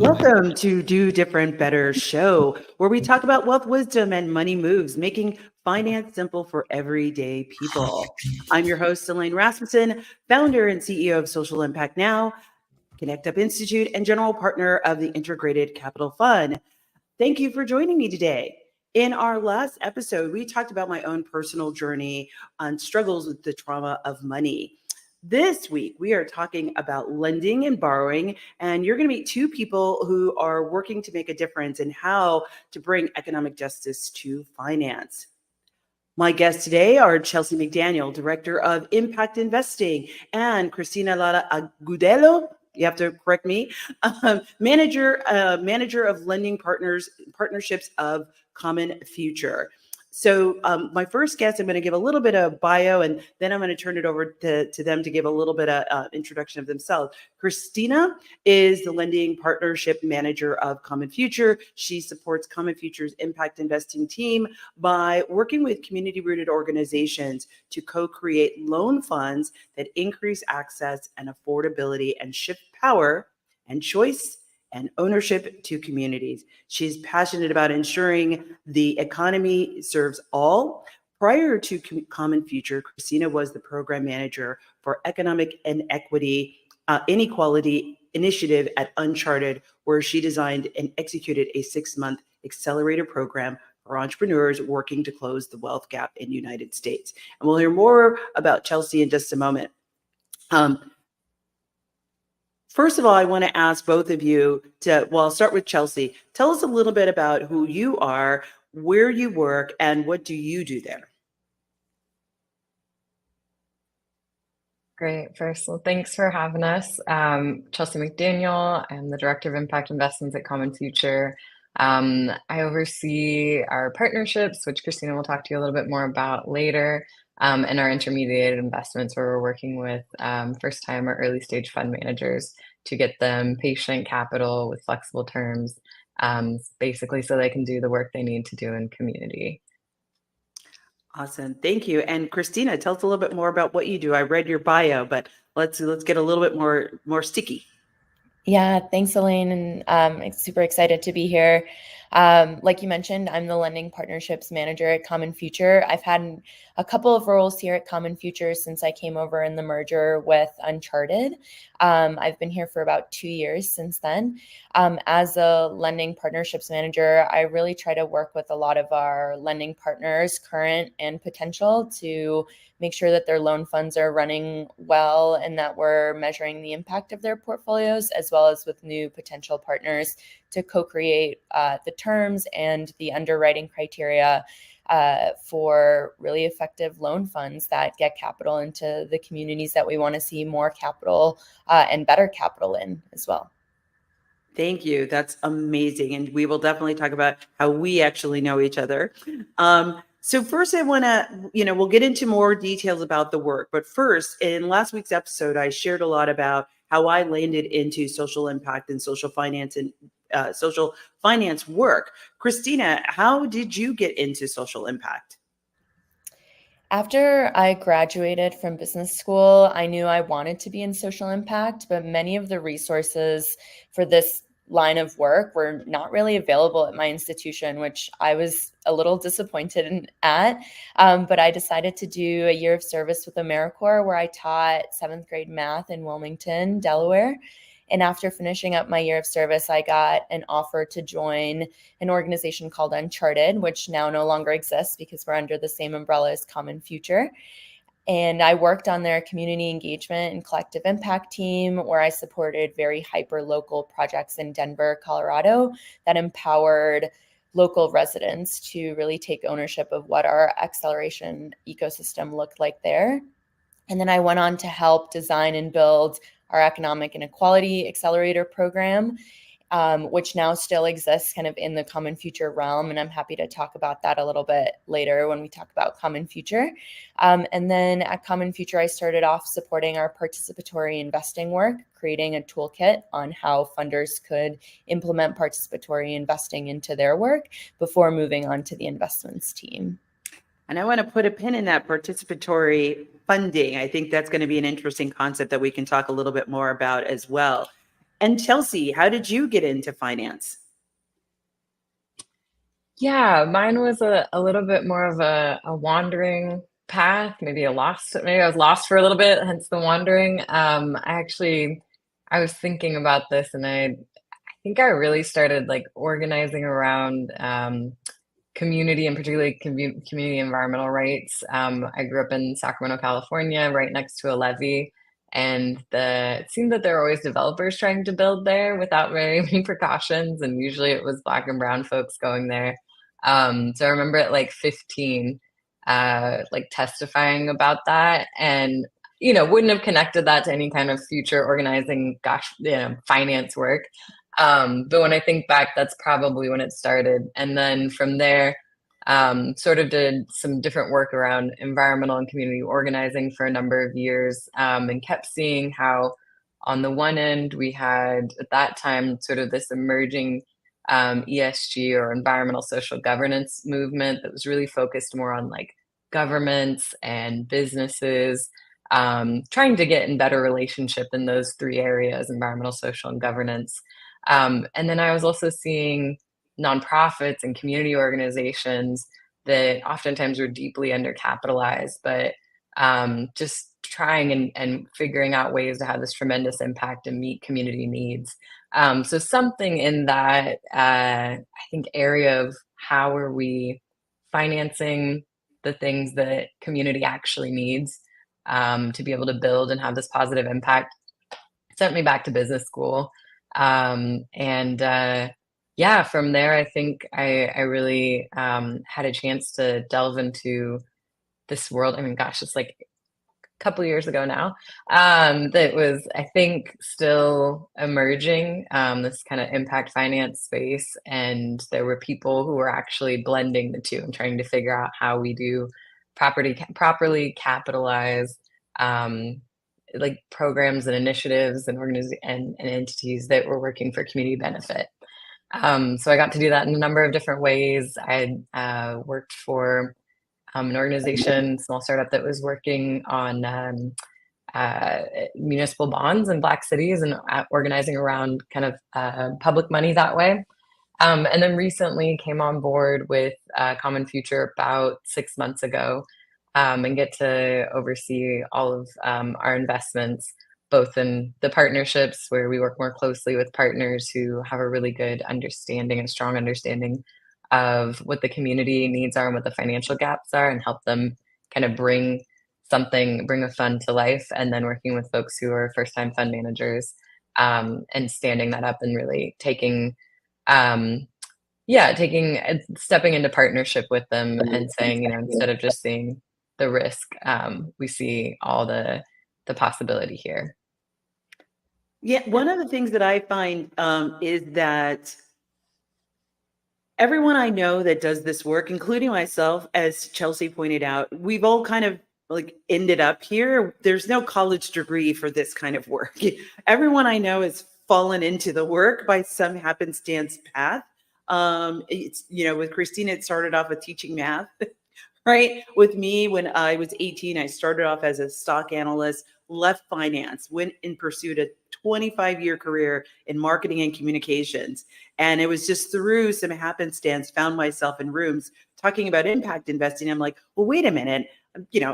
Welcome to Do.Different.Better show, where we talk about wealth wisdom and money moves, making finance simple for everyday people. I'm your host, Elaine Rasmussen, founder and CEO of Social Impact Now, Connect Up Institute, and general partner of the Integrated Capital Fund. Thank you for joining me today. In our last episode, we talked about my own personal journey on struggles with the trauma of money. This week, we are talking about lending and borrowing, and you're going to meet two people who are working to make a difference in how to bring economic justice to finance. My guests today are Chelsea McDaniel, Director of Impact Investing, and Cristina Lara Agudelo, you have to correct me, manager of lending partnerships of Common Future. So my first guest, I'm going to give a little bit of bio, and then I'm going to turn it over to them to give a little bit of introduction of themselves. Cristina is the lending partnership manager of Common Future. She supports Common Future's impact investing team by working with community-rooted organizations to co-create loan funds that increase access and affordability and shift power and choice and ownership to communities. She's passionate about ensuring the economy serves all. Prior to Common Future, Cristina was the program manager for economic and inequality initiative at Uncharted, where she designed and executed a 6-month accelerator program for entrepreneurs working to close the wealth gap in the United States. And we'll hear more about Chelsea in just a moment. First of all, I want to ask both of you I'll start with Chelsea. Tell us a little bit about who you are, where you work, and what do you do there? Great. First, well, thanks for having us. Chelsea McDaniel. I'm the Director of Impact Investments at Common Future. I oversee our partnerships, which Cristina will talk to you a little bit more about later, and our intermediate investments, where we're working with first-time or early-stage fund managers to get them patient capital with flexible terms, basically so they can do the work they need to do in community. Awesome. Thank you. And Cristina, tell us a little bit more about what you do. I read your bio, but let's get a little bit more sticky. Yeah, thanks, Elaine. And I'm super excited to be here. Like you mentioned, I'm the lending partnerships manager at Common Future. I've had a couple of roles here at Common Future since I came over in the merger with Uncharted. I've been here for about 2 years since then. As a lending partnerships manager, I really try to work with a lot of our lending partners, current and potential, to make sure that their loan funds are running well and that we're measuring the impact of their portfolios, as well as with new potential partners to co-create the terms and the underwriting criteria for really effective loan funds that get capital into the communities that we want to see more capital and better capital in as well. Thank you. That's amazing. And we will definitely talk about how we actually know each other. So first I want to, we'll get into more details about the work. But first, in last week's episode, I shared a lot about how I landed into social impact and social finance work. Cristina, how did you get into social impact? After I graduated from business school, I knew I wanted to be in social impact, but many of the resources for this line of work were not really available at my institution, which I was a little disappointed at. But I decided to do a year of service with AmeriCorps, where I taught 7th grade math in Wilmington, Delaware. And after finishing up my year of service, I got an offer to join an organization called Uncharted, which now no longer exists because we're under the same umbrella as Common Future. And I worked on their community engagement and collective impact team, where I supported very hyper-local projects in Denver, Colorado, that empowered local residents to really take ownership of what our acceleration ecosystem looked like there. And then I went on to help design and build our economic inequality accelerator program, which now still exists kind of in the Common Future realm. And I'm happy to talk about that a little bit later when we talk about Common Future. And then at Common Future, I started off supporting our participatory investing work, creating a toolkit on how funders could implement participatory investing into their work before moving on to the investments team. And I want to put a pin in that participatory funding. I think that's going to be an interesting concept that we can talk a little bit more about as well. And Chelsea, how did you get into finance? Yeah, mine was a little bit more of a wandering path, maybe I was lost for a little bit, hence the wandering. I was thinking about this, and I think I really started like organizing around community, and particularly community environmental rights. I grew up in Sacramento, California, right next to a levee, and it seemed that there were always developers trying to build there without very many precautions, and usually it was Black and brown folks going there. So I remember at like 15, like testifying about that, and wouldn't have connected that to any kind of future organizing, finance work. But when I think back, that's probably when it started. And then from there, sort of did some different work around environmental and community organizing for a number of years, and kept seeing how, on the one end, we had at that time sort of this emerging ESG, or environmental social governance movement, that was really focused more on like governments and businesses, trying to get in better relationship in those three areas: environmental, social, and governance. And then I was also seeing nonprofits and community organizations that oftentimes were deeply undercapitalized, but just trying and figuring out ways to have this tremendous impact and meet community needs. So something in that, I think, area of how are we financing the things that community actually needs, to be able to build and have this positive impact, sent me back to business school. And yeah, from there, I think I really had a chance to delve into this world. I mean, gosh, it's like a couple years ago now, that was, I think, still emerging, this kind of impact finance space. And there were people who were actually blending the two and trying to figure out how we do properly capitalize, like programs and initiatives and and entities that were working for community benefit. So I got to do that in a number of different ways. I worked for an organization, small startup, that was working on uh, municipal bonds in Black cities, and organizing around kind of public money that way. And then recently came on board with Common Future about 6 months ago, and get to oversee all of our investments, both in the partnerships, where we work more closely with partners who have a really good understanding and strong understanding of what the community needs are and what the financial gaps are, and help them kind of bring a fund to life. And then working with folks who are first time fund managers, and standing that up and really um, stepping into partnership with them and saying, instead of just seeing the risk, we see all the possibility here. Yeah, one of the things that I find is that everyone I know that does this work, including myself, as Chelsea pointed out, we've all kind of like ended up here. There's no college degree for this kind of work. Everyone I know has fallen into the work by some happenstance path. It's, with Cristina, it started off with teaching math. Right? With me, when I was 18, I started off as a stock analyst, left finance, went and pursued a 25-year career in marketing and communications. And it was just through some happenstance, found myself in rooms talking about impact investing. I'm like, well, wait a minute.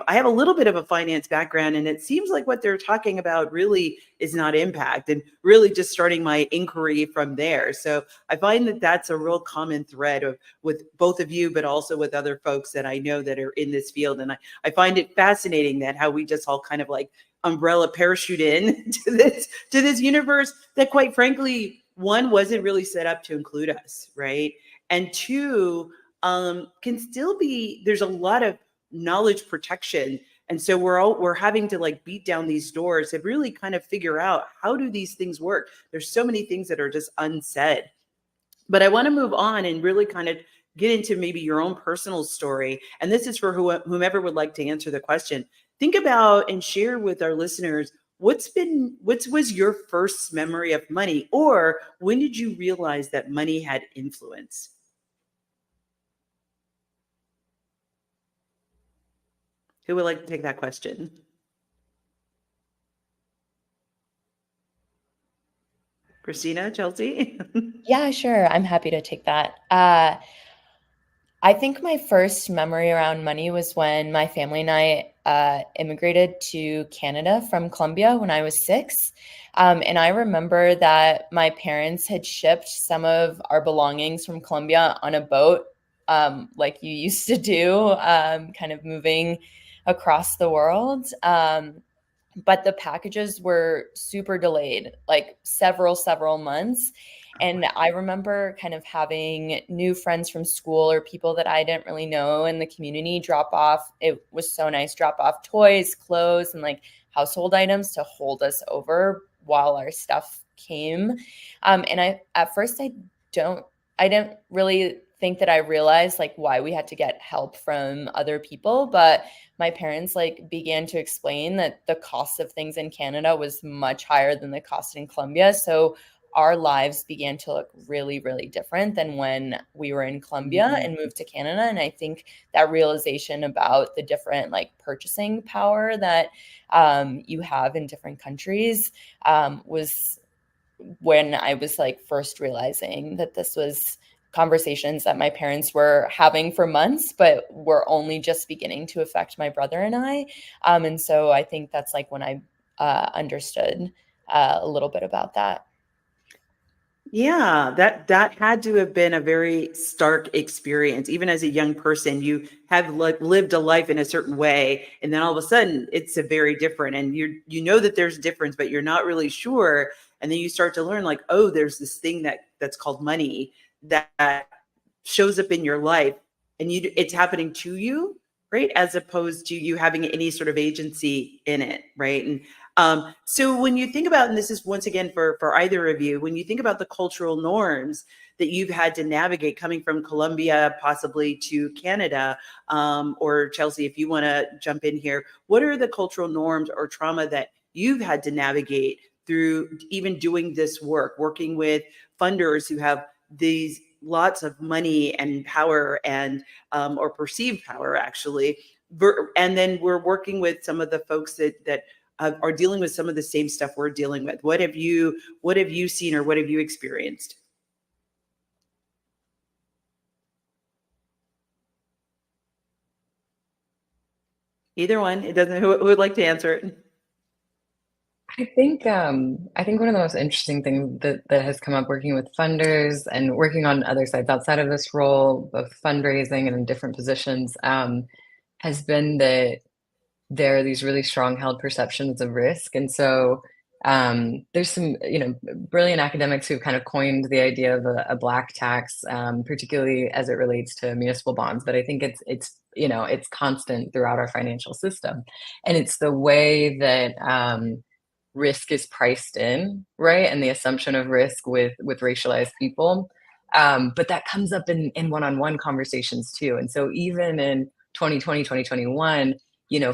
I have a little bit of a finance background, and it seems like what they're talking about really is not impact, and really just starting my inquiry from there. So I find that that's a real common thread with both of you, but also with other folks that I know that are in this field. And I find it fascinating that how we just all kind of like umbrella parachute in to this universe that, quite frankly, one, wasn't really set up to include us, right? And two, can still be, there's a lot of knowledge protection. And so we're having to like beat down these doors and really kind of figure out, how do these things work? There's so many things that are just unsaid. But I want to move on and really kind of get into maybe your own personal story. And this is for whomever would like to answer the question. Think about and share with our listeners, what was your first memory of money? Or when did you realize that money had influence? Who would like to take that question? Cristina, Chelsea? Yeah, sure. I'm happy to take that. I think my first memory around money was when my family and I immigrated to Canada from Colombia when I was 6. And I remember that my parents had shipped some of our belongings from Colombia on a boat, like you used to do, kind of moving across the world. But the packages were super delayed, like several months. And I remember kind of having new friends from school or people that I didn't really know in the community drop off. It was so nice, drop off toys, clothes, and like household items to hold us over while our stuff came. And at first I didn't really think that I realized like why we had to get help from other people, but my parents like began to explain that the cost of things in Canada was much higher than the cost in Colombia. So our lives began to look really, really different than when we were in Colombia and moved to Canada. And I think that realization about the different like purchasing power that you have in different countries was when I was like first realizing that this was conversations that my parents were having for months, but were only just beginning to affect my brother and I. And so I think that's like when I understood a little bit about that. Yeah, that had to have been a very stark experience. Even as a young person, you have lived a life in a certain way, and then all of a sudden, it's a very different. And you know that there's a difference, but you're not really sure. And then you start to learn, like, oh, there's this thing that's called money that shows up in your life, and it's happening to you, right? As opposed to you having any sort of agency in it, right? And so when you think about, and this is once again for either of you, when you think about the cultural norms that you've had to navigate coming from Colombia, possibly to Canada, or Chelsea, if you want to jump in here, what are the cultural norms or trauma that you've had to navigate through even doing this work, working with funders who have these lots of money and power and or perceived power actually, and then we're working with some of the folks that are dealing with some of the same stuff we're dealing with. What have you seen or what have you experienced? Either one. It doesn't. Who would like to answer it? I think one of the most interesting things that has come up working with funders and working on other sides outside of this role, both fundraising and in different positions, has been that there are these really strong held perceptions of risk. And so there's some, brilliant academics who've kind of coined the idea of a black tax, particularly as it relates to municipal bonds. But I think it's constant throughout our financial system, and it's the way that risk is priced in, right? And the assumption of risk with racialized people. But that comes up in one-on-one conversations too. And so even in 2020, 2021,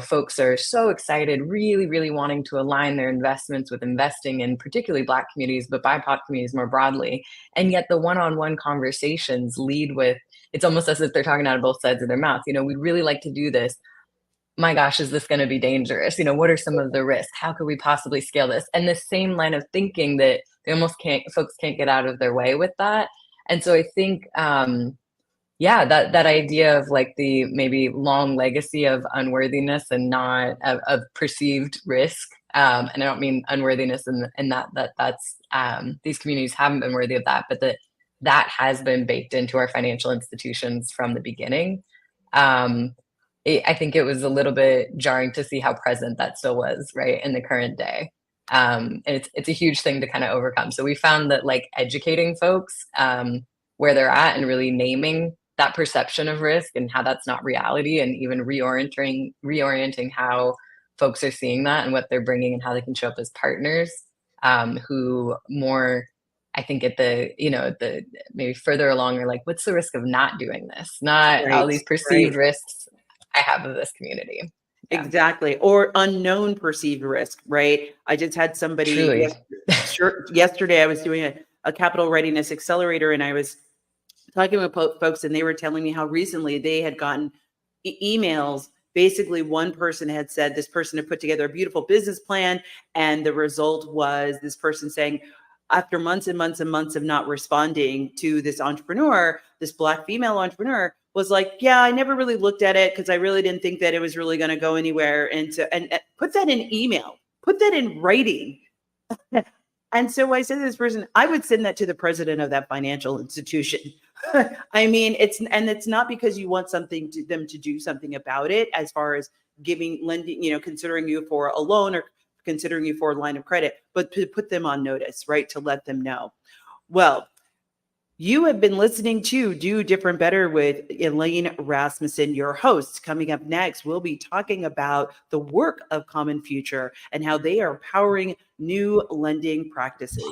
folks are so excited, really, really wanting to align their investments with investing in particularly Black communities, but BIPOC communities more broadly. And yet the one-on-one conversations lead with, it's almost as if they're talking out of both sides of their mouth. We'd really like to do this. My gosh, is this going to be dangerous? What are some of the risks? How could we possibly scale this? And the same line of thinking that folks can't get out of their way with that. And so I think, that idea of like the maybe long legacy of unworthiness and not of perceived risk. And I don't mean unworthiness in that's these communities haven't been worthy of that, but that has been baked into our financial institutions from the beginning. I think it was a little bit jarring to see how present that still was, right, in the current day. And it's a huge thing to kind of overcome. So we found that like educating folks where they're at and really naming that perception of risk and how that's not reality, and even reorienting how folks are seeing that and what they're bringing and how they can show up as partners who more, I think at the maybe further along are like, what's the risk of not doing this? Not all these perceived risks I have of this community. Yeah. Exactly. Or unknown perceived risk, right? I just had somebody yesterday, I was doing a capital readiness accelerator, and I was talking with folks, and they were telling me how recently they had gotten emails. Basically, one person had said this person had put together a beautiful business plan, and the result was this person saying, after months and months and months of not responding to this entrepreneur, this Black female entrepreneur was like, yeah, I never really looked at it because I really didn't think that it was really going to go anywhere. And put that in email, put that in writing. And so I said to this person, I would send that to the president of that financial institution. I mean, it's not because you want them to do something about it as far as lending, considering you for a loan or considering you for a line of credit, but to put them on notice, right? To let them know. Well, you have been listening to Do Different Better with Elaine Rasmussen, your host. Coming up next, we'll be talking about the work of Common Future and how they are powering new lending practices.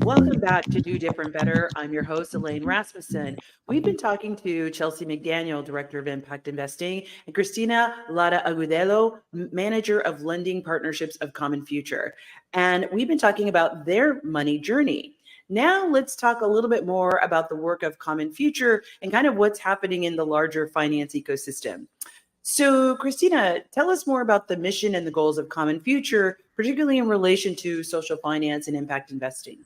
Welcome back to Do Different Better. I'm your host, Elaine Rasmussen. We've been talking to Chelsea McDaniel, Director of Impact Investing, and Cristina Lara Agudelo, Manager of Lending Partnerships of Common Future. And we've been talking about their money journey. Now let's talk a little bit more about the work of Common Future and kind of what's happening in the larger finance ecosystem. So, Cristina, tell us more about the mission and the goals of Common Future, particularly in relation to social finance and impact investing.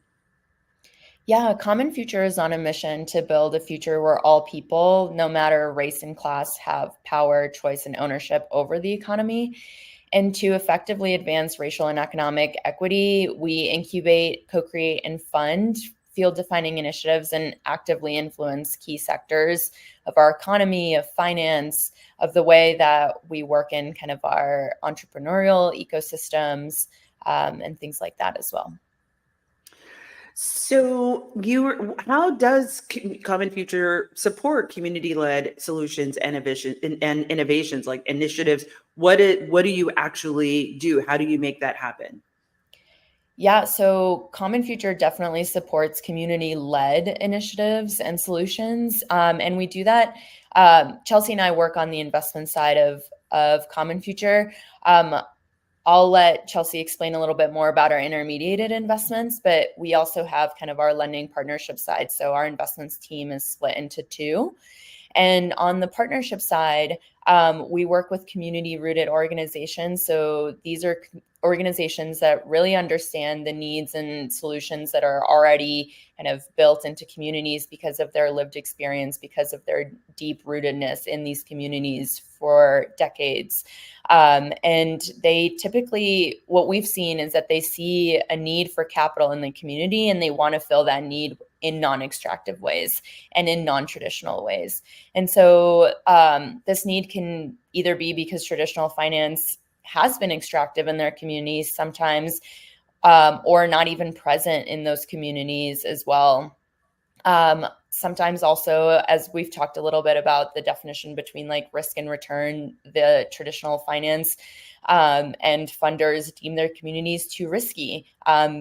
Yeah, Common Future is on a mission to build a future where all people, no matter race and class, have power, choice, and ownership over the economy. And to effectively advance racial and economic equity, we incubate, co-create, and fund field-defining initiatives and actively influence key sectors of our economy, of finance, of the way that we work in kind of our entrepreneurial ecosystems, and things like that as well. So how does Common Future support community-led solutions and innovations like initiatives? What do you actually do? How do you make that happen? Yeah, so Common Future definitely supports community-led initiatives and solutions. And we do that. Chelsea and I work on the investment side of Common Future. I'll let Chelsea explain a little bit more about our intermediated investments, but we also have kind of our lending partnership side. So our investments team is split into two. And on the partnership side, we work with community-rooted organizations. So these are organizations that really understand the needs and solutions that are already kind of built into communities because of their lived experience, because of their deep rootedness in these communities for decades. And they typically, what we've seen is that they see a need for capital in the community and they want to fill that need in non-extractive ways and in non-traditional ways. And so this need can either be because traditional finance has been extractive in their communities sometimes, or not even present in those communities as well. Sometimes also, as we've talked a little bit about the definition between like risk and return, the traditional finance and funders deem their communities too risky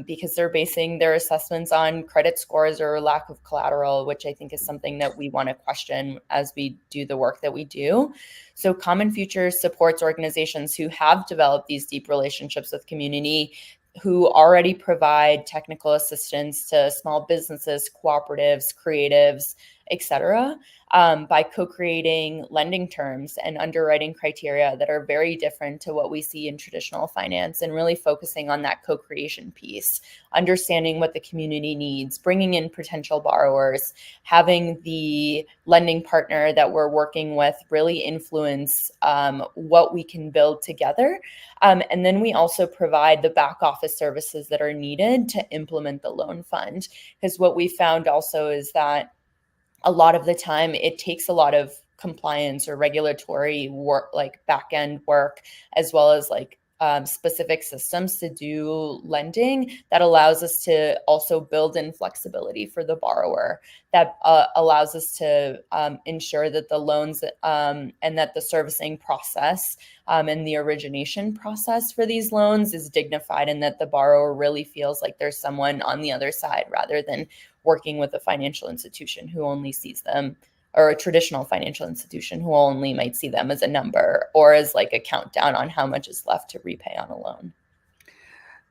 because they're basing their assessments on credit scores or lack of collateral, which I think is something that we want to question as we do the work that we do. So Common Future supports organizations who have developed these deep relationships with community, who already provide technical assistance to small businesses, cooperatives, creatives, et cetera, by co-creating lending terms and underwriting criteria that are very different to what we see in traditional finance, and really focusing on that co-creation piece, understanding what the community needs, bringing in potential borrowers, having the lending partner that we're working with really influence what we can build together. And then we also provide the back office services that are needed to implement the loan fund. Because what we found also is that a lot of the time it takes a lot of compliance or regulatory work, like back end work, as well as like specific systems to do lending that allows us to also build in flexibility for the borrower, that allows us to ensure that the loans and that the servicing process and the origination process for these loans is dignified, and that the borrower really feels like there's someone on the other side rather than working with a financial institution who only sees them, or a traditional financial institution who only might see them as a number or as like a countdown on how much is left to repay on a loan.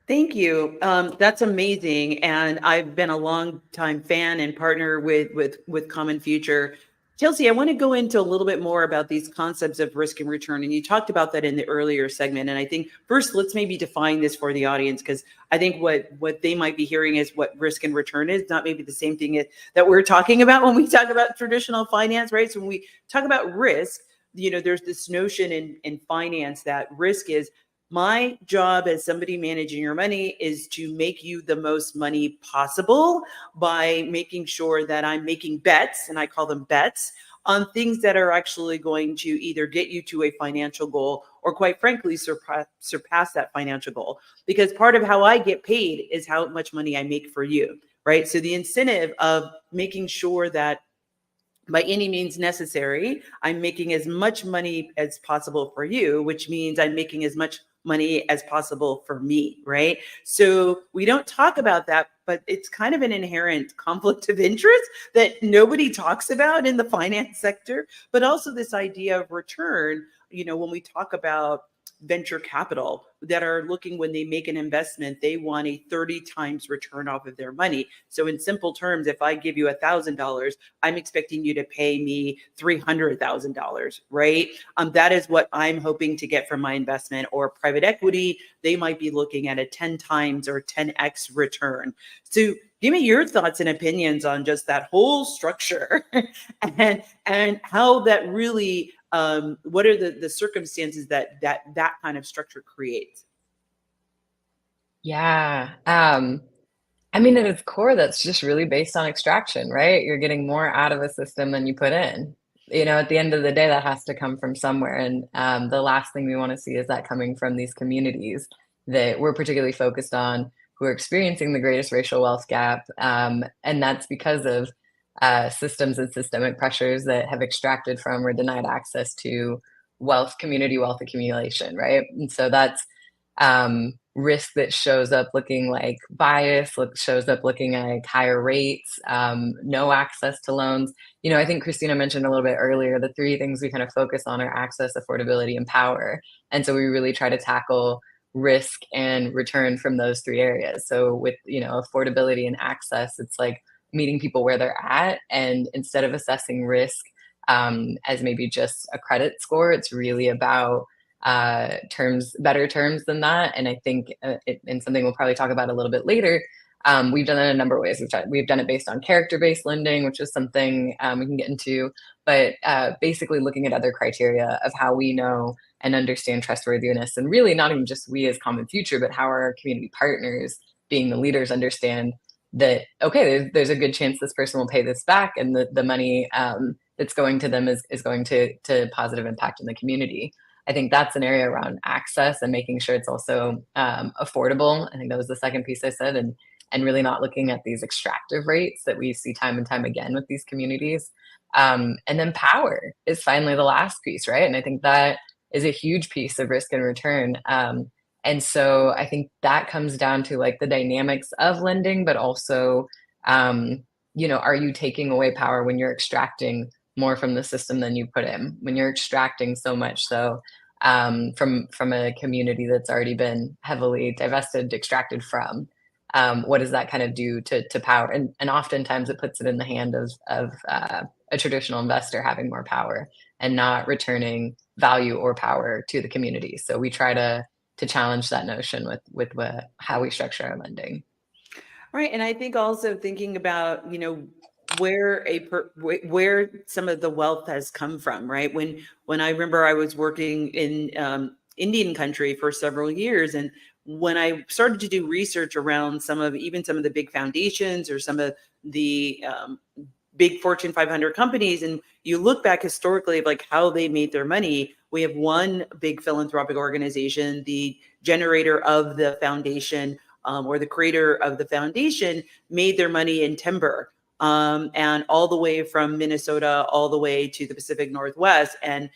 Thank you. That's amazing. And I've been a long time fan and partner with Common Future. Chelsea, I want to go into a little bit more about these concepts of risk and return. And you talked about that in the earlier segment. And I think first, let's maybe define this for the audience, because I think what they might be hearing is what risk and return is, not maybe the same thing that we're talking about when we talk about traditional finance, right? So when we talk about risk, there's this notion in finance that risk is, my job as somebody managing your money is to make you the most money possible by making sure that I'm making bets, and I call them bets, on things that are actually going to either get you to a financial goal or, quite frankly, surpass that financial goal. Because part of how I get paid is how much money I make for you, right? So the incentive of making sure that by any means necessary, I'm making as much money as possible for you, which means I'm making as much money as possible for me, right? So we don't talk about that, but it's kind of an inherent conflict of interest that nobody talks about in the finance sector, but also this idea of return. When we talk about venture capital that are looking, when they make an investment, they want a 30 times return off of their money. So in simple terms, if I give you $1,000, I'm expecting you to pay me $300,000, right? That is what I'm hoping to get from my investment. Or private equity, they might be looking at a 10 times or 10x return. So give me your thoughts and opinions on just that whole structure and how that really, what are the circumstances that kind of structure creates? Yeah. I mean, at its core, that's just really based on extraction, right? You're getting more out of a system than you put in. At the end of the day, that has to come from somewhere. And the last thing we want to see is that coming from these communities that we're particularly focused on, who are experiencing the greatest racial wealth gap. And that's because of systems and systemic pressures that have extracted from or denied access to community wealth accumulation, right? And so that's risk that shows up looking like bias, shows up looking like higher rates, no access to loans. I think Cristina mentioned a little bit earlier, the three things we kind of focus on are access, affordability, and power. And so we really try to tackle risk and return from those three areas. So with, affordability and access, it's like meeting people where they're at. And instead of assessing risk as maybe just a credit score, it's really about better terms than that. And I think, and something we'll probably talk about a little bit later, we've done it in a number of ways. We've done it based on character-based lending, which is something we can get into, but basically looking at other criteria of how we know and understand trustworthiness, and really not even just we as Common Future, but how our community partners, being the leaders, understand that, okay, there's a good chance this person will pay this back, and the money that's going to them is going to positive impact in the community. I think that's an area around access and making sure it's also affordable. I think that was the second piece I said, and really not looking at these extractive rates that we see time and time again with these communities. And then power is finally the last piece, right? And I think that is a huge piece of risk and return. And so I think that comes down to like the dynamics of lending, but also, are you taking away power when you're extracting more from the system than you put in, when you're extracting so much so from a community that's already been heavily divested, extracted from? What does that kind of do to power? And oftentimes it puts it in the hand of a traditional investor having more power and not returning value or power to the community. So we try to challenge that notion with how we structure our lending. Right. And I think also thinking about, where some of the wealth has come from, right? When I remember I was working in Indian country for several years, and when I started to do research around some of the big foundations or some of the big Fortune 500 companies, and you look back historically of like how they made their money, we have one big philanthropic organization, the generator of the foundation, or the creator of the foundation, made their money in timber, and all the way from Minnesota all the way to the Pacific Northwest. And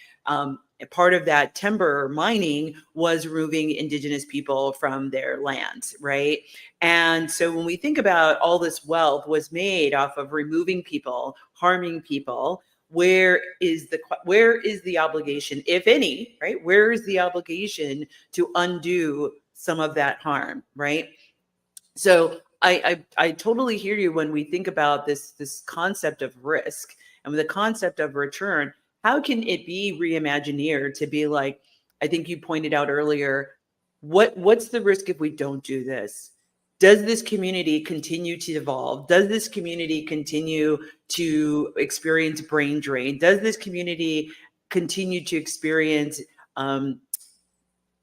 part of that timber mining was removing indigenous people from their lands, right? And so when we think about all this wealth was made off of removing people, harming people, where is the obligation, if any, right? Where is the obligation to undo some of that harm, right? So I totally hear you when we think about this concept of risk and the concept of return. How can it be reimagineered to be like, I think you pointed out earlier, what's the risk if we don't do this? Does this community continue to evolve? Does this community continue to experience brain drain? Does this community continue to experience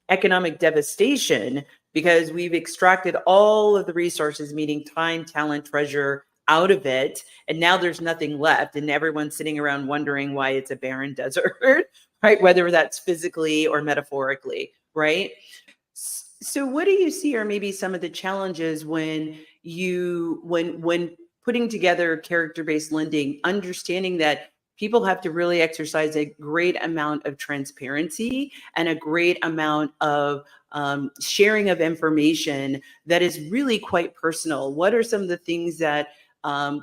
economic devastation because we've extracted all of the resources, meaning time, talent, treasure, out of it, and now there's nothing left, and everyone's sitting around wondering why it's a barren desert, right? Whether that's physically or metaphorically, right? So what do you see are maybe some of the challenges when putting together character-based lending, understanding that people have to really exercise a great amount of transparency and a great amount of sharing of information that is really quite personal? What are some of the things that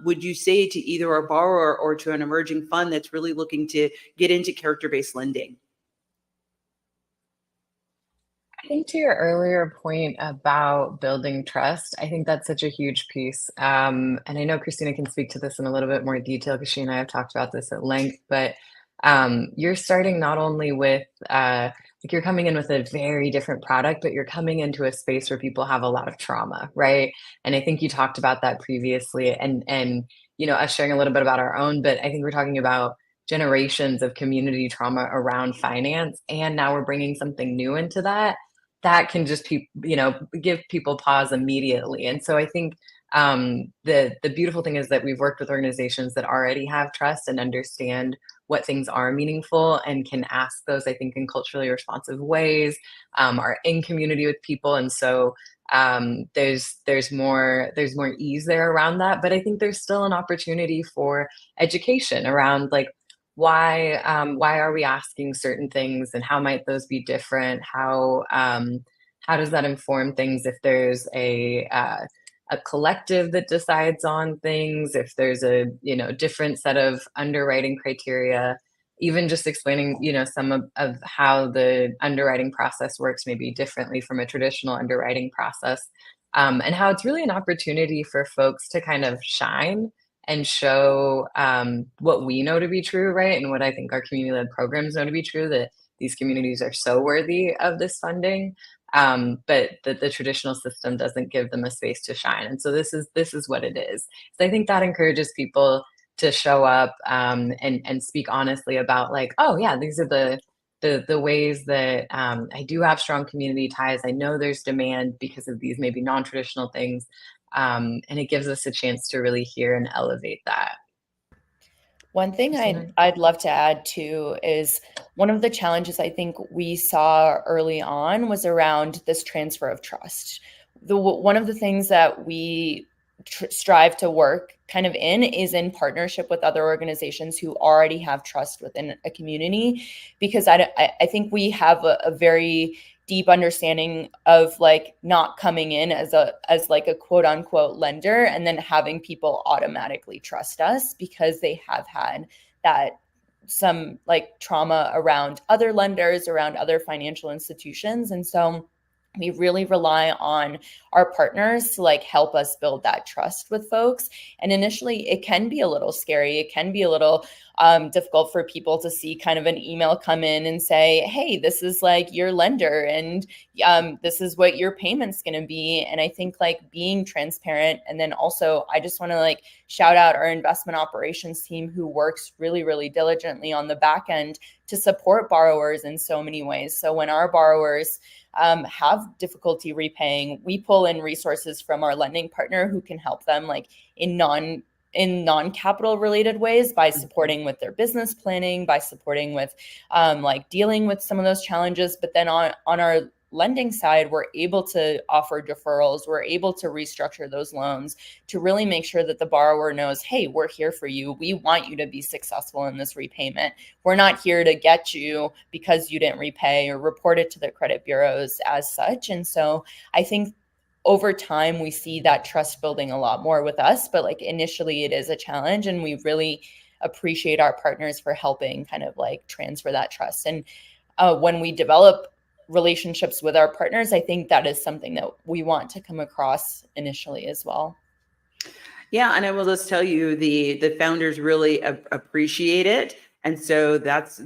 would you say to either a borrower or to an emerging fund that's really looking to get into character-based lending? I think to your earlier point about building trust, I think that's such a huge piece. And I know Christina can speak to this in a little bit more detail because she and I have talked about this at length, but you're starting not only with, like you're coming in with a very different product, but you're coming into a space where people have a lot of trauma, right? And I think you talked about that previously and us sharing a little bit about our own, but I think we're talking about generations of community trauma around finance. And now we're bringing something new into that can just give people pause immediately. And so I think the beautiful thing is that we've worked with organizations that already have trust and understand what things are meaningful and can ask those, I think, in culturally responsive ways, are in community with people. And so there's more ease there around that. But I think there's still an opportunity for education around like why are we asking certain things and how might those be different? How does that inform things if there's a collective that decides on things, if there's a different set of underwriting criteria, even just explaining some of how the underwriting process works maybe differently from a traditional underwriting process, and how it's really an opportunity for folks to kind of shine and show what we know to be true, right? And what I think our community-led programs know to be true, that these communities are so worthy of this funding, but that the traditional system doesn't give them a space to shine. And so this is what it is. So I think that encourages people to show up and speak honestly about like, oh yeah, these are the ways that I do have strong community ties. I know there's demand because of these maybe non-traditional things. And it gives us a chance to really hear and elevate that. One thing I'd love to add too is one of the challenges I think we saw early on was around this transfer of trust. One of the things that we strive to work kind of is in partnership with other organizations who already have trust within a community, because I think we have a very deep understanding of like not coming in as like a quote unquote lender and then having people automatically trust us because they have had that some like trauma around other lenders, around other financial institutions. And so we really rely on our partners to like help us build that trust with folks. And initially it can be a little scary. It can be a little difficult for people to see kind of an email come in and say, hey, this is like your lender and this is what your payment's going to be. And I think like being transparent. And then also I just want to like shout out our investment operations team who works really, really diligently on the back end to support borrowers in so many ways. So when our borrowers have difficulty repaying, we pull in resources from our lending partner who can help them like in non-capital related ways by supporting with their business planning, by supporting with like dealing with some of those challenges. But then on our lending side, we're able to offer deferrals. We're able to restructure those loans to really make sure that the borrower knows, hey, we're here for you. We want you to be successful in this repayment. We're not here to get you because you didn't repay or report it to the credit bureaus as such. And so I think over time, we see that trust building a lot more with us, but like initially it is a challenge, and we really appreciate our partners for helping kind of like transfer that trust. And when we develop relationships with our partners, I think that is something that we want to come across initially as well. Yeah, and I will just tell you, the founders really appreciate it, and so that's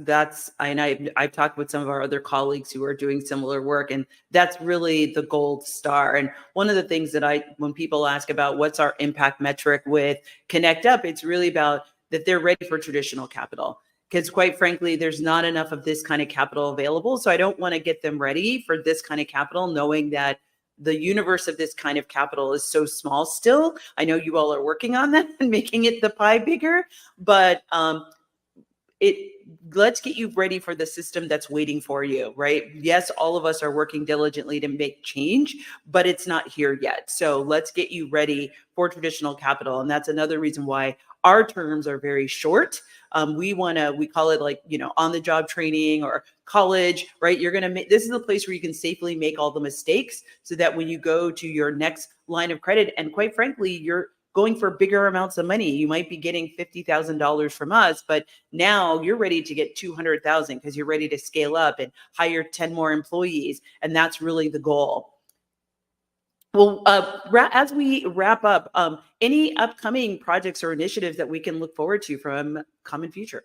and I've talked with some of our other colleagues who are doing similar work, and that's really the gold star. And one of the things that when people ask about what's our impact metric with Connect Up, it's really about that they're ready for traditional capital. Because quite frankly, there's not enough of this kind of capital available. So I don't want to get them ready for this kind of capital, knowing that the universe of this kind of capital is so small still. I know you all are working on that and making it the pie bigger, but let's get you ready for the system that's waiting for you, right? Yes, all of us are working diligently to make change, but it's not here yet. So let's get you ready for traditional capital. And that's another reason why our terms are very short. We call it like, on the job training or college, right? This is a place where you can safely make all the mistakes so that when you go to your next line of credit, and quite frankly, you're going for bigger amounts of money. You might be getting $50,000 from us, but now you're ready to get 200,000 because you're ready to scale up and hire 10 more employees. And that's really the goal. Well, as we wrap up, any upcoming projects or initiatives that we can look forward to from Common Future?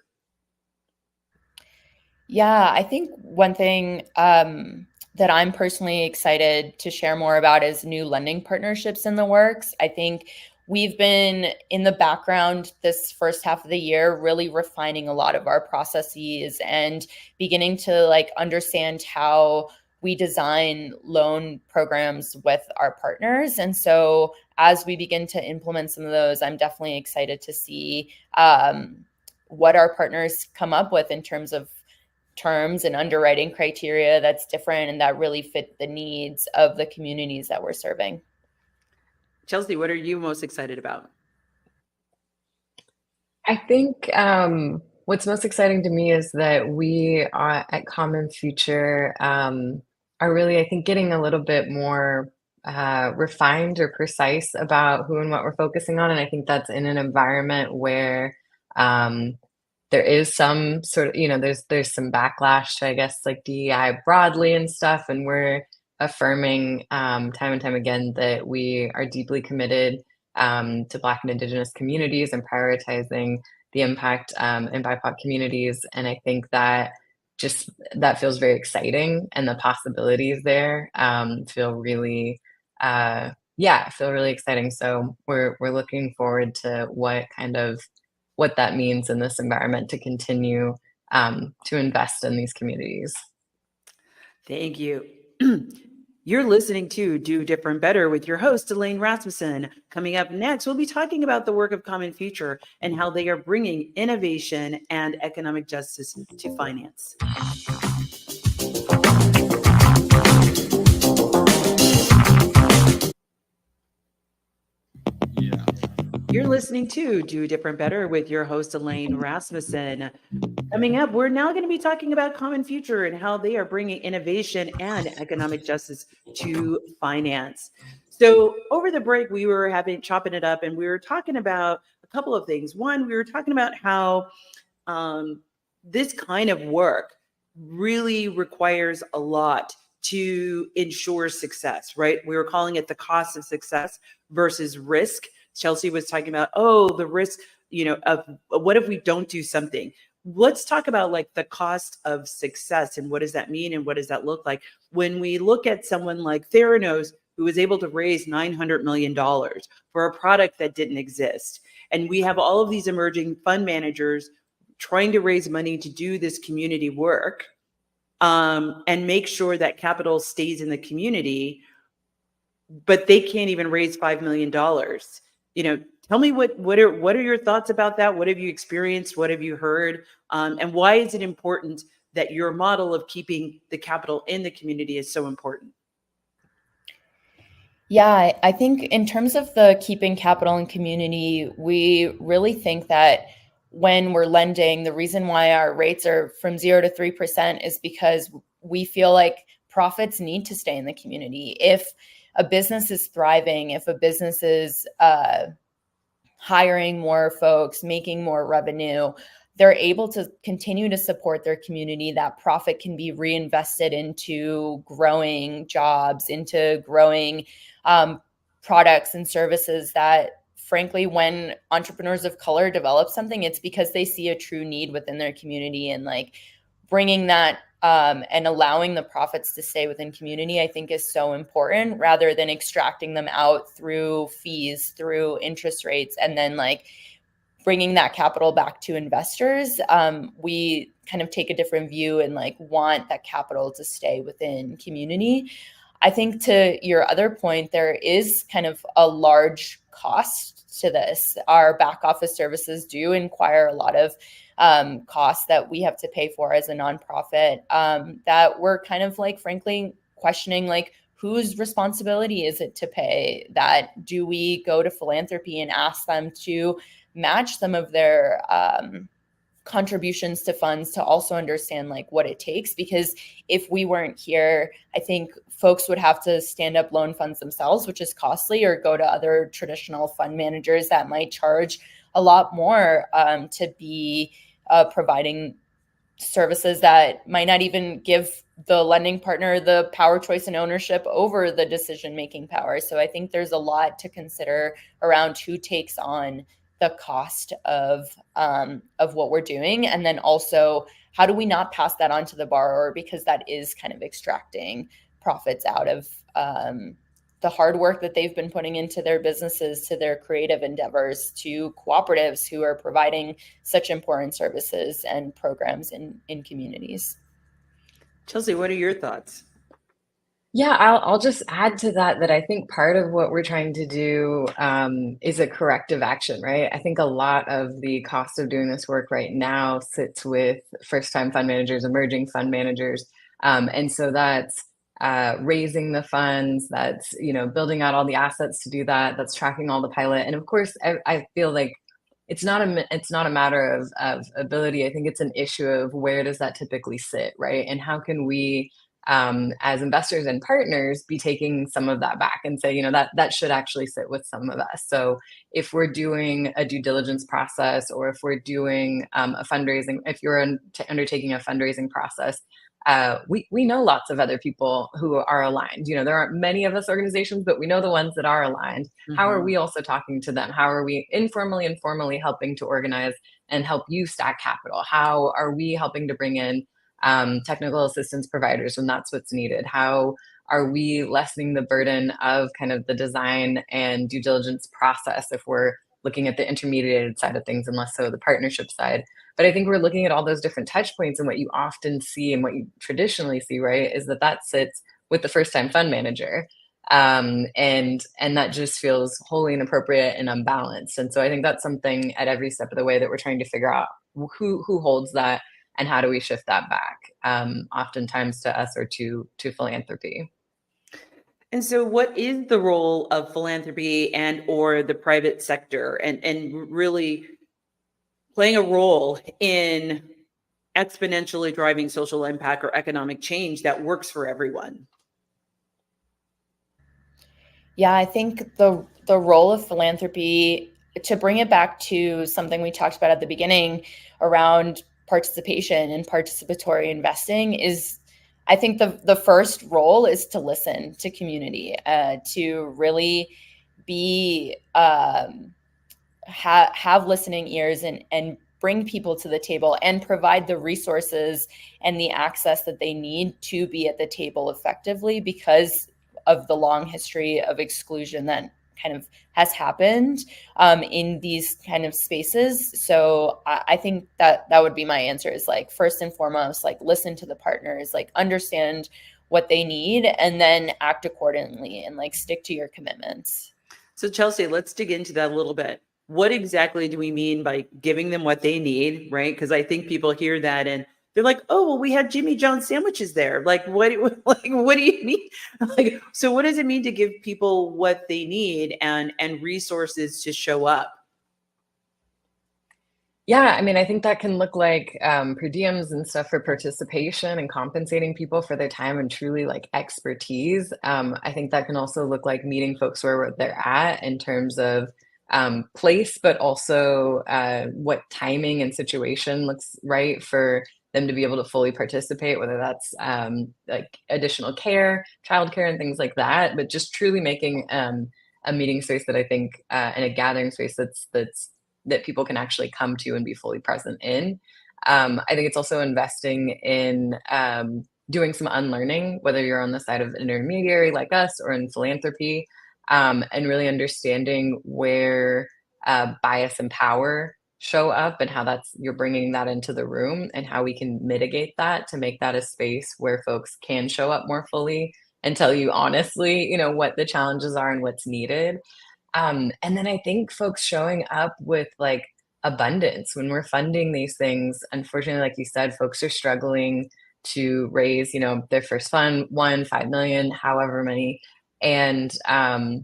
Yeah, I think one thing that I'm personally excited to share more about is new lending partnerships in the works. I think we've been in the background this first half of the year, really refining a lot of our processes and beginning to understand how we design loan programs with our partners. And so as we begin to implement some of those, I'm definitely excited to see what our partners come up with in terms of terms and underwriting criteria that's different and that really fit the needs of the communities that we're serving. Chelsea, what are you most excited about? I think what's most exciting to me is that we are at Common Future are really, I think, getting a little bit more refined or precise about who and what we're focusing on. And I think that's in an environment where there is some sort of, there's some backlash to, I guess, like DEI broadly and stuff. And we're affirming time and time again that we are deeply committed to Black and Indigenous communities and prioritizing the impact in BIPOC communities. And I think that that feels very exciting, and the possibilities there feel really, feel really exciting. So we're looking forward to what that means in this environment to continue to invest in these communities. Thank you. You're listening to Do Different Better with your host, Elaine Rasmussen. Coming up next, we'll be talking about the work of Common Future and how they are bringing innovation and economic justice to finance. You're listening to Do Different Better with your host, Elaine Rasmussen. Coming up, we're now going to be talking about Common Future and how they are bringing innovation and economic justice to finance. So over the break, we were chopping it up, and we were talking about a couple of things. One, we were talking about how this kind of work really requires a lot to ensure success, right? We were calling it the cost of success versus risk. Chelsea was talking about, the risk, of what if we don't do something? Let's talk about the cost of success and what does that mean and what does that look like? When we look at someone like Theranos, who was able to raise $900 million for a product that didn't exist. And we have all of these emerging fund managers trying to raise money to do this community work and make sure that capital stays in the community, but they can't even raise $5 million. Tell me what are your thoughts about that? What have you experienced? What have you heard? And why is it important that your model of keeping the capital in the community is so important? Yeah, I think in terms of the keeping capital in community, we really think that when we're lending, the reason why our rates are from 0 to 3% is because we feel like profits need to stay in the community. If a business is thriving, if a business is hiring more folks, making more revenue, they're able to continue to support their community. That profit can be reinvested into growing jobs, into growing products and services that, frankly, when entrepreneurs of color develop something, it's because they see a true need within their community, and like bringing that and allowing the profits to stay within community, I think is so important, rather than extracting them out through fees, through interest rates, and then like bringing that capital back to investors. We kind of take a different view and like want that capital to stay within community. I think to your other point, there is kind of a large cost to this. Our back office services do require a lot of costs that we have to pay for as a nonprofit, that we're kind of like, frankly, questioning like, whose responsibility is it to pay that? Do we go to philanthropy and ask them to match some of their contributions to funds to also understand like what it takes? Because if we weren't here, I think folks would have to stand up loan funds themselves, which is costly, or go to other traditional fund managers that might charge a lot more to be providing services that might not even give the lending partner the power, choice, and ownership over the decision-making power. So I think there's a lot to consider around who takes on the cost of what we're doing. And then also, how do we not pass that on to the borrower, because that is kind of extracting profits out of the hard work that they've been putting into their businesses, to their creative endeavors, to cooperatives who are providing such important services and programs in communities. Chelsea, what are your thoughts? Yeah, I'll just add to that I think part of what we're trying to do is a corrective action, right? I think a lot of the cost of doing this work right now sits with first-time fund managers, emerging fund managers, and so that's raising the funds, that's building out all the assets to do that, that's tracking all the pilot, and of course, I feel like it's not a matter of ability. I think it's an issue of where does that typically sit, right? And how can we, as investors and partners, be taking some of that back and say, that should actually sit with some of us. So if we're doing a due diligence process, or if we're doing a fundraising, if you're undertaking a fundraising process, we know lots of other people who are aligned. There aren't many of us organizations, but we know the ones that are aligned. Mm-hmm. How are we also talking to them? How are we informally and formally helping to organize and help you stack capital? How are we helping to bring in technical assistance providers when that's what's needed? How are we lessening the burden of kind of the design and due diligence process if we're looking at the intermediated side of things and less so the partnership side? But I think we're looking at all those different touch points, and what you often see and what you traditionally see, right, is that sits with the first-time fund manager. And that just feels wholly inappropriate and unbalanced. And so I think that's something at every step of the way that we're trying to figure out who holds that and how do we shift that back, oftentimes to us or to philanthropy. And so what is the role of philanthropy and or the private sector and really playing a role in exponentially driving social impact or economic change that works for everyone? Yeah, I think the role of philanthropy, to bring it back to something we talked about at the beginning around participation and participatory investing, is, I think the first role is to listen to community, to really be have listening ears and bring people to the table and provide the resources and the access that they need to be at the table effectively, because of the long history of exclusion that kind of has happened in these kind of spaces. So I think that would be my answer, is like, first and foremost, like, listen to the partners, like, understand what they need, and then act accordingly and like stick to your commitments. So Chelsea, let's dig into that a little bit. What exactly do we mean by giving them what they need, right? Because I think people hear that and they're like, "Oh, well, we had Jimmy John's sandwiches there." Like, what do you mean? Like, so what does it mean to give people what they need and resources to show up? Yeah, I mean, I think that can look like per diems and stuff for participation and compensating people for their time and truly like expertise. I think that can also look like meeting folks where they're at in terms of place, but also what timing and situation looks right for them to be able to fully participate, whether that's like additional care, childcare, and things like that. But just truly making a meeting space that I think and a gathering space that people can actually come to and be fully present in. I think it's also investing in doing some unlearning, whether you're on the side of an intermediary like us or in philanthropy, and really understanding where bias and power show up and how you're bringing that into the room and how we can mitigate that to make that a space where folks can show up more fully and tell you honestly, what the challenges are and what's needed. And then I think folks showing up with like abundance when we're funding these things. Unfortunately, like you said, folks are struggling to raise, their first fund, 5 million, however many. And I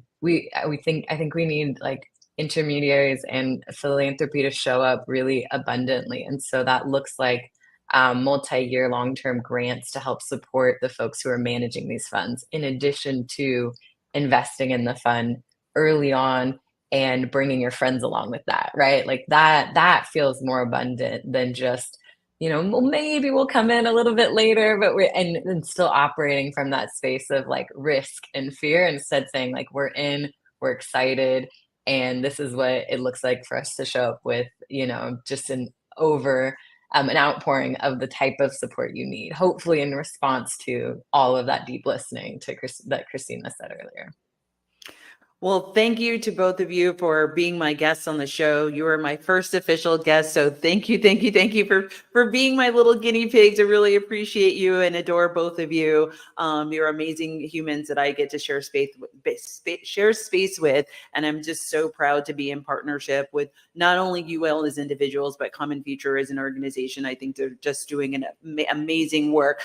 think we need like intermediaries and philanthropy to show up really abundantly. And so that looks like multi-year long-term grants to help support the folks who are managing these funds, in addition to investing in the fund early on and bringing your friends along with that, right? Like that feels more abundant than just, well, maybe we'll come in a little bit later, but and still operating from that space of like risk and fear, instead saying like, we're in, we're excited, and this is what it looks like for us to show up with, just an outpouring of the type of support you need, hopefully in response to all of that deep listening that Cristina said earlier. Well, thank you to both of you for being my guests on the show. You were my first official guest, so thank you for being my little guinea pigs. I really appreciate you and adore both of you. You're amazing humans that I get to share space with, and I'm just so proud to be in partnership with not only you all as individuals, but Common Future as an organization. I think they're just doing an amazing work.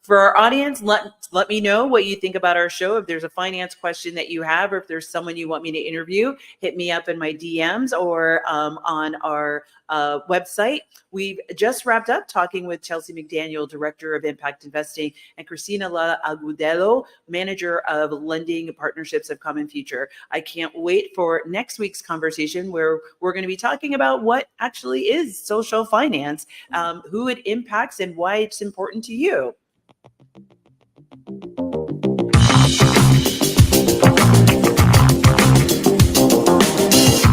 For our audience, let me know what you think about our show. If there's a finance question that you have, or if there's someone you want me to interview, hit me up in my DMs or on our website. We've just wrapped up talking with Chelsea McDaniel, Director of Impact Investing, and Cristina Lara Agudelo, Manager of Lending and Partnerships of Common Future. I can't wait for next week's conversation, where we're going to be talking about what actually is social finance, who it impacts, and why it's important to you.